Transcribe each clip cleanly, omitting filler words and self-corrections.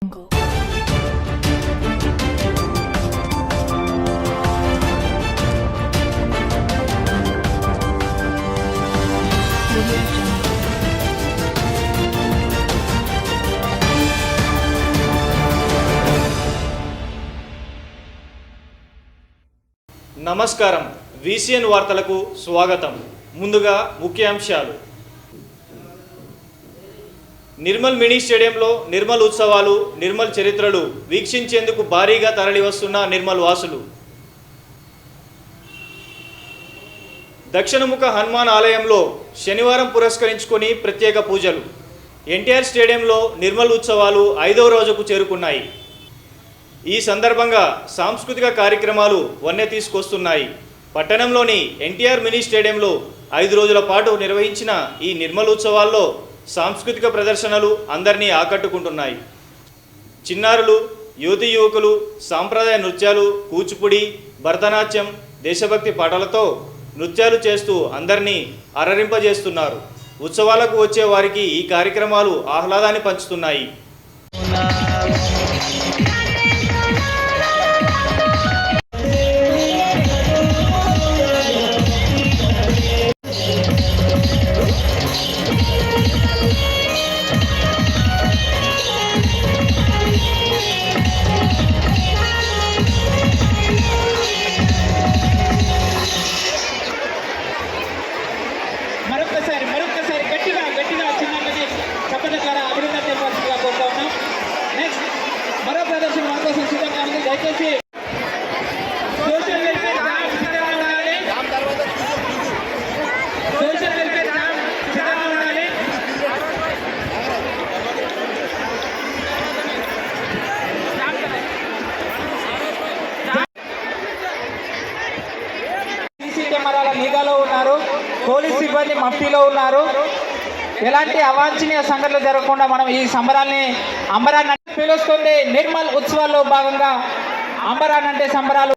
నమస్కారం VCN వార్తలకు స్వాగతం. ముందుగా ముఖ్యాంశాలు. నిర్మల్ మినీ స్టేడియంలో నిర్మల్ ఉత్సవాలు, నిర్మల్ చరిత్రలు వీక్షించేందుకు భారీగా తరలివస్తున్న నిర్మల్ వాసులు. దక్షిణముఖ హనుమాన్ ఆలయంలో శనివారం పురస్కరించుకొని ప్రత్యేక పూజలు. ఎన్టీఆర్ స్టేడియంలో నిర్మల్ ఉత్సవాలు 5వ రోజుకు చేరుకున్నాయి. ఈ సందర్భంగా సాంస్కృతిక కార్యక్రమాలు వన్నె తీసుకొస్తున్నాయి. పట్టణంలోని ఎన్టీఆర్ మినీ స్టేడియంలో 5 రోజుల పాటు నిర్వహించిన ఈ నిర్మల్ ఉత్సవాల్లో సాంస్కృతిక ప్రదర్శనలు అందరినీ ఆకట్టుకుంటున్నాయి. చిన్నారులు, యువతీ యువకులు సాంప్రదాయ నృత్యాలు, కూచిపూడి, భరతనాట్యం, దేశభక్తి పాటలతో నృత్యాలు చేస్తూ అందరినీ అరరింపజేస్తున్నారు. ఉత్సవాలకు వచ్చే వారికి ఈ కార్యక్రమాలు ఆహ్లాదాన్ని పంచుతున్నాయి. మరొకసారి గట్టిగా చిన్నది చప్పట్ల ద్వారా అభినందన తెలపాల్సిందిగా కోరుతా ఉన్నాం. నెక్స్ట్ మరో ప్రదర్శన మన కోసం సిద్ధంగా ఉంది. దయచేసి సోషల్ వెల్ఫేర్ జామ్ సిద్ధంగా ఉండాలి. సోషల్ వెల్ఫేర్ జామ్ సిద్ధంగా ఉండాలి. సీసీ కెమెరాల నిఘాలో ఉన్నారు. పోలీస్ సిబ్బంది మఫ్టీలో ఉన్నారు. ఎలాంటి అవాంఛనీయ సంఘటనలు జరగకుండా మనం ఈ సంబరాల్ని అంబరాన్ని పిలుస్తుంది. నిర్మల్ ఉత్సవాల్లో భాగంగా అంబరాన్ అంటే సంబరాలు.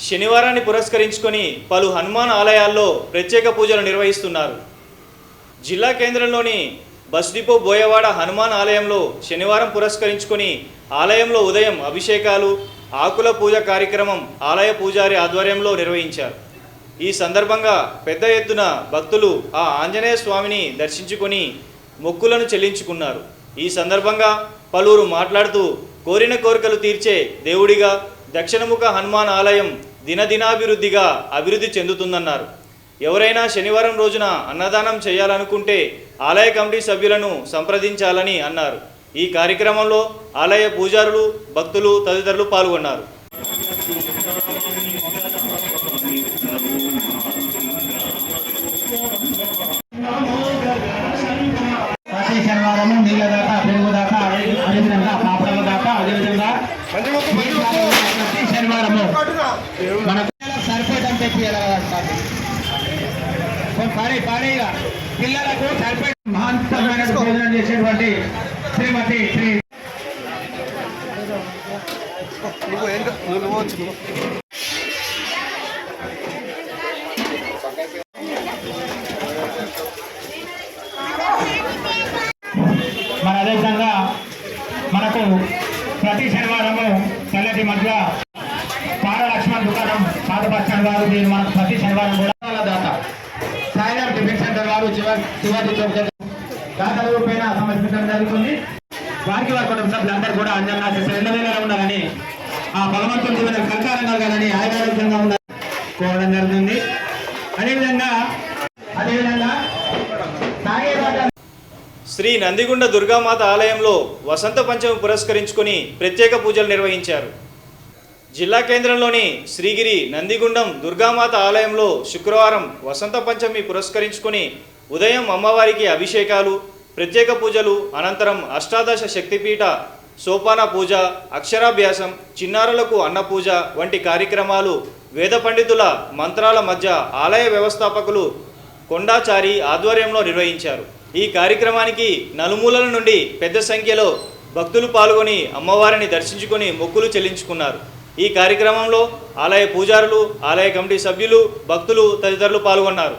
శనివారాన్ని పురస్కరించుకొని పలు హనుమాన్ ఆలయాల్లో ప్రత్యేక పూజలు నిర్వహిస్తున్నారు. జిల్లా కేంద్రంలోని బస్ డిపో బోయవాడ హనుమాన్ ఆలయంలో శనివారం పురస్కరించుకొని ఆలయంలో ఉదయం అభిషేకాలు, ఆకుల పూజ కార్యక్రమం ఆలయ పూజారి ఆధ్వర్యంలో నిర్వహించారు. ఈ సందర్భంగా పెద్ద ఎత్తున భక్తులు ఆ ఆంజనేయ స్వామిని దర్శించుకొని మొక్కులను చెల్లించుకున్నారు. ఈ సందర్భంగా పలువురు మాట్లాడుతూ కోరిన కోరికలు తీర్చే దేవుడిగా దక్షిణముఖ హనుమాన్ ఆలయం దినదినాభివృద్ధిగా అభివృద్ధి చెందుతుందన్నారు. ఎవరైనా శనివారం రోజున అన్నదానం చేయాలనుకుంటే ఆలయ కమిటీ సభ్యులను సంప్రదించాలని అన్నారు. ఈ కార్యక్రమంలో ఆలయ పూజారులు, భక్తులు తదితరులు పాల్గొన్నారు. ప్రతి శనివారము నీళ్ళ దాకా, పెరుగు దాకా, అదేవిధంగా పాపడల దాకా, అదేవిధంగా ప్రతి శనివారము మనకు సరిపోయని చెప్పి పాడేగా పిల్లలకు సరిపోయి మహత్తరమైన భోజనం చేసేటువంటి శ్రీమతి శ్రీ మన అదేవిధంగా మనకు ప్రతి శనివారము తెల్లటి మధ్య పార లక్ష్మణ్ దుకాణం పాత బస్టాండ్ వారు దీన్ని మనకు ప్రతి శనివారం కూడా దాత సాయిరామ్ టిఫిన్ సెంటర్ వారు శివాజీ చౌక్ దాతల రూపేణ సమర్పించడం జరుగుతుంది. వారికి వారి కుటుంబ సభ్యులందరూ కూడా అంజనాశిస్సు 2,000 ఉండాలని, ఆ భగవంతుని జీవన కలకాలం కలగాలని, ఆయుర్వేదంగా ఉండాలని కోరడం జరుగుతుంది. అదేవిధంగా శ్రీ నందిగుండ దుర్గామాత ఆలయంలో వసంత పంచమి పురస్కరించుకొని ప్రత్యేక పూజలు నిర్వహించారు. జిల్లా కేంద్రంలోని శ్రీగిరి నందిగుండం దుర్గామాత ఆలయంలో శుక్రవారం వసంత పంచమి పురస్కరించుకొని ఉదయం అమ్మవారికి అభిషేకాలు, ప్రత్యేక పూజలు, అనంతరం అష్టాదశ శక్తిపీఠ సోపాన పూజ, అక్షరాభ్యాసం, చిన్నారులకు అన్నపూజ వంటి కార్యక్రమాలు వేద పండితుల మంత్రాల మధ్య ఆలయ వ్యవస్థాపకులు కొండాచారి ఆధ్వర్యంలో నిర్వహించారు. ఈ కార్యక్రమానికి నలుమూలల నుండి పెద్ద సంఖ్యలో భక్తులు పాల్గొని అమ్మవారిని దర్శించుకొని మొక్కులు చెల్లించుకున్నారు. ఈ కార్యక్రమంలో ఆలయ పూజారులు, ఆలయ కమిటీ సభ్యులు, భక్తులు తదితరులు పాల్గొన్నారు.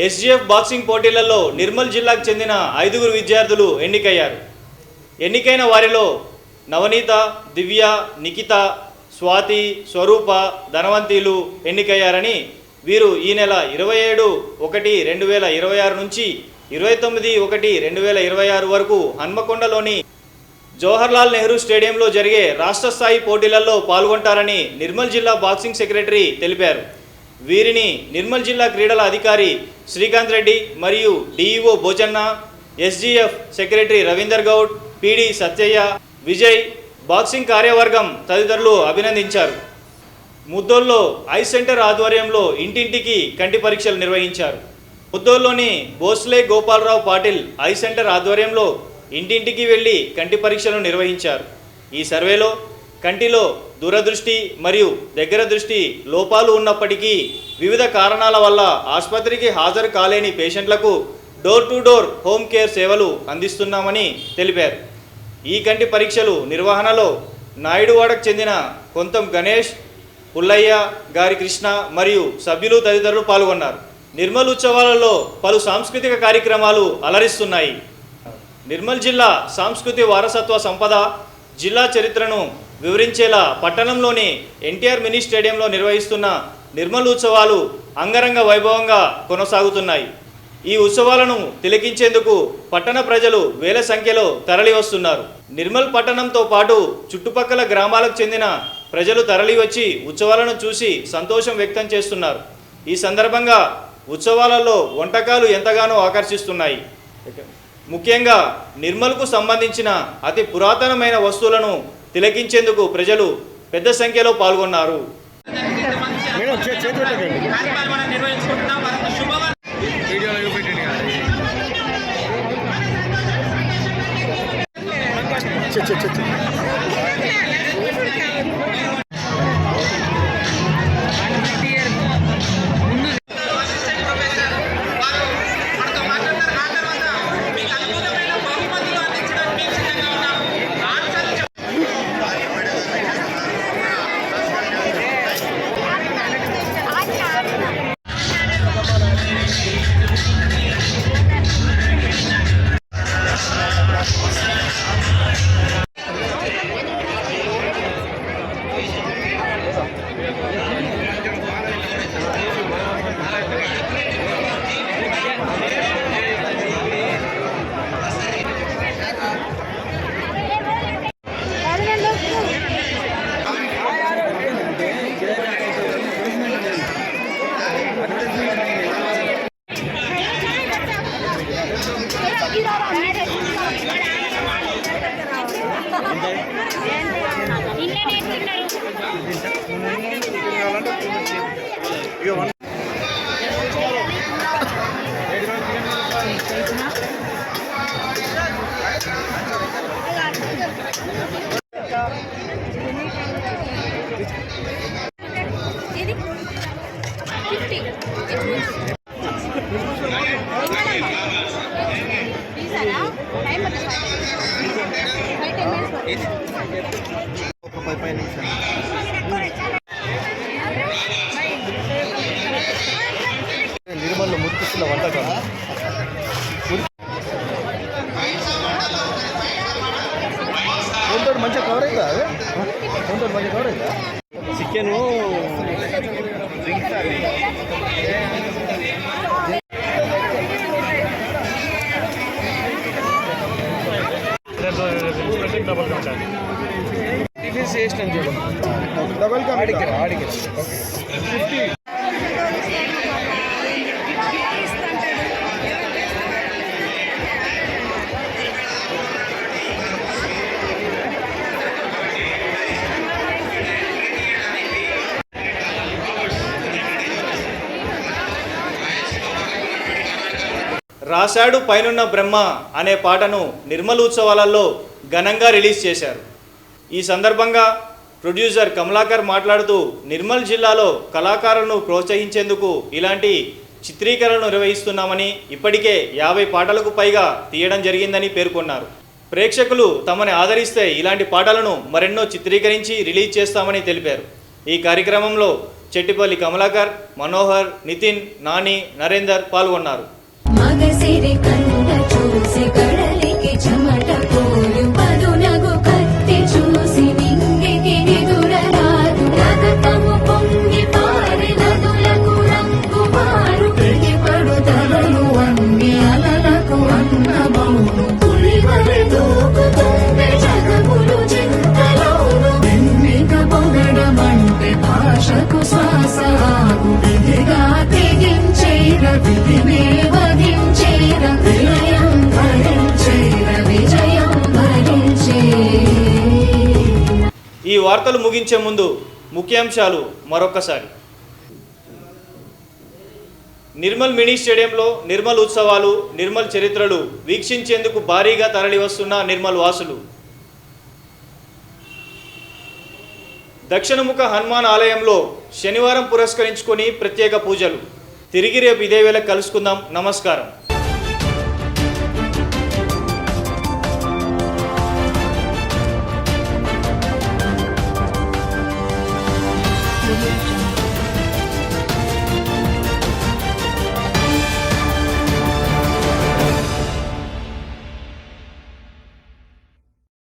ఎస్జిఎఫ్ బాక్సింగ్ పోటీలలో నిర్మల్ జిల్లాకు చెందిన 5 విద్యార్థులు ఎన్నికయ్యారు. ఎన్నికైన వారిలో నవనీత, దివ్య, నిఖిత, స్వాతి, స్వరూప, ధనవంతిలు ఎన్నికయ్యారని వీరు ఈ నెల 27/1/2026 నుంచి 29/1/2026 వరకు హన్మకొండలోని జవహర్లాల్ నెహ్రూ స్టేడియంలో జరిగే రాష్ట్ర స్థాయి పోటీలలో పాల్గొంటారని నిర్మల్ జిల్లా బాక్సింగ్ సెక్రటరీ తెలిపారు. వీరిని నిర్మల్ జిల్లా క్రీడల అధికారి శ్రీకాంత్ రెడ్డి మరియు DEO Bhojanna, SGF secretary Ravinder Goud, PD Satyaiah, Vijay, boxing కార్యవర్గం తదితరులు అభినందించారు. ముద్దోల్లో ఐ సెంటర్ ఆధ్వర్యంలో ఇంటింటికి కంటి పరీక్షలు నిర్వహించారు. ముద్దోల్లోని భోస్లే గోపాలరావు పాటిల్ ఐ సెంటర్ ఆధ్వర్యంలో ఇంటింటికి వెళ్లి కంటి పరీక్షలు నిర్వహించారు. ఈ సర్వేలో కంటిలో దూరదృష్టి మరియు దగ్గర దృష్టి లోపాలు ఉన్నప్పటికీ వివిధ కారణాల వల్ల ఆసుపత్రికి హాజరు కాలేని పేషెంట్లకు door to door home care సేవలు అందిస్తున్నామని తెలిపారు. ఈ కంటి పరీక్షలు నిర్వహణలో నాయుడువాడకు చెందిన కొంతం గణేష్, పుల్లయ్య, గారి కృష్ణ మరియు సభ్యులు తదితరులు పాల్గొన్నారు. నిర్మల్ ఉత్సవాలలో పలు సాంస్కృతిక కార్యక్రమాలు అలరిస్తున్నాయి. నిర్మల్ జిల్లా సాంస్కృతిక వారసత్వ సంపద, జిల్లా చరిత్రను వివరించేలా పట్టణంలోని ఎన్టీఆర్ మినీ స్టేడియంలో నిర్వహిస్తున్న నిర్మల్ ఉత్సవాలు అంగరంగ వైభవంగా కొనసాగుతున్నాయి. ఈ ఉత్సవాలను తిలకించేందుకు పట్టణ ప్రజలు వేల సంఖ్యలో తరలివస్తున్నారు. నిర్మల్ పట్టణంతో పాటు చుట్టుపక్కల గ్రామాలకు చెందిన ప్రజలు తరలివచ్చి ఉత్సవాలను చూసి సంతోషం వ్యక్తం చేస్తున్నారు. ఈ సందర్భంగా ఉత్సవాలలో వంటకాలు ఎంతగానో ఆకర్షిస్తున్నాయి. ముఖ్యంగా నిర్మల్కు సంబంధించిన అతి పురాతనమైన వస్తువులను తిలకించేందుకు ప్రజలు పెద్ద సంఖ్యలో పాల్గొన్నారు. నిర్మల్లో మురికిస్తున్న వంటకాలు మంచిగా కవర్ అయిందా? మంచిగా కవర్ అయిందా? చికెను టిఫిన్స్ చేసినాం చూడండి. డబల్ కా ఆడికి 50. రాశాడు పైనున్న బ్రహ్మ అనే పాటను నిర్మల్ ఉత్సవాలలో ఘనంగా రిలీజ్ చేశారు. ఈ సందర్భంగా ప్రొడ్యూసర్ కమలాకర్ మాట్లాడుతూ నిర్మల్ జిల్లాలో కళాకారులను ప్రోత్సహించేందుకు ఇలాంటి చిత్రీకరణలు నిర్వహిస్తున్నామని, ఇప్పటికే 50 పాటలకు పైగా తీయడం జరిగిందని పేర్కొన్నారు. ప్రేక్షకులు తమని ఆదరిస్తే ఇలాంటి పాటలను మరెన్నో చిత్రీకరించి రిలీజ్ చేస్తామని తెలిపారు. ఈ కార్యక్రమంలో చెట్టిపల్లి కమలాకర్, మనోహర్, నితిన్, నాని, నరేందర్ పాల్గొన్నారు. మగసిరి కండ చూసి కడలికి చెమట పోలు పదునగు కత్తి చూసి నింగికి నిదురరాదు రగతము పొంగి పారి నదులకు రంగు మారు పిడిపడు తలలు అన్ని అలలకు అన్నమౌను పులివరి దూకుతుంది జగములు చింతలోను వెన్నిక పొగడమంటే భాషకు శ్వాస ఆగు విధిగా తెగించేర విధినే వధించేర విలయం భరించేర విజయం భరించే. ఈ వార్తలు ముగించే ముందు ముఖ్యాంశాలు మరొకసారి. నిర్మల్ మినీ స్టేడియంలో నిర్మల్ ఉత్సవాలు, నిర్మల్ చరిత్రలు వీక్షించేందుకు భారీగా తరలివస్తున్న నిర్మల్ వాసులు. దక్షిణముఖ హనుమాన్ ఆలయంలో శనివారం పురస్కరించుకొని ప్రత్యేక పూజలు. తిరిగి రేపు ఇదే వేళ కలుసుకుందాం. నమస్కారం.